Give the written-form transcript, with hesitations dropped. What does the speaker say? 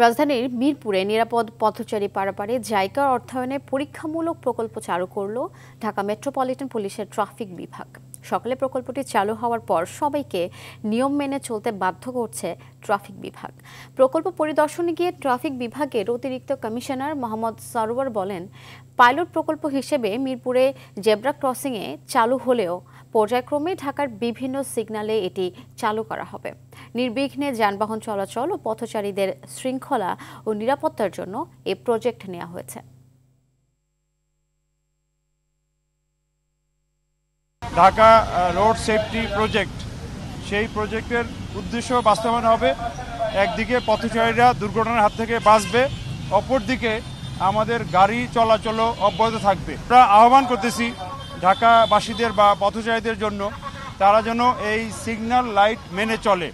রাজধানীর মিরপুরে নিরাপদ পথচারী পারাপারে জায়গার অর্থায়নে পরীক্ষামূলক প্রকল্প চালু করল ঢাকা মেট্রোপলিটন পুলিশের ট্রাফিক বিভাগ। সকালে প্রকল্পটি চালু হওয়ার পর সবাইকে নিয়ম মেনে চলতে বাধ্য করছে ট্রাফিক বিভাগ। প্রকল্প পরিদর্শনে গিয়ে ট্রাফিক বিভাগের অতিরিক্ত কমিশনার মোহাম্মদ সরোয়ার বলেন, পাইলট প্রকল্প হিসেবে মিরপুরে জেব্রা ক্রসিংয়ে চালু হলেও পর্যায়ক্রমে ঢাকার বিভিন্ন সিগন্যালে এটি চালু করা হবে। নির্বিঘ্নে যানবাহন চলাচল ও পথচারীদের শৃঙ্খলা ও নিরাপত্তার জন্য এই প্রজেক্ট নেওয়া হয়েছে। ঢাকা রোড সেফটি প্রজেক্ট, সেই প্রজেক্টের উদ্দেশ্য বাস্তবায়ন হবে। একদিকে পথচারীরা দুর্ঘটনার হাত থেকে বাঁচবে, অপরদিকে আমাদের গাড়ি চলাচলও অব্যাহত থাকবে। আমরা আহ্বান করতেছি ঢাকাবাসীদের বা পথচারীদের জন্য, তারা যেন এই সিগন্যাল লাইট মেনে চলে।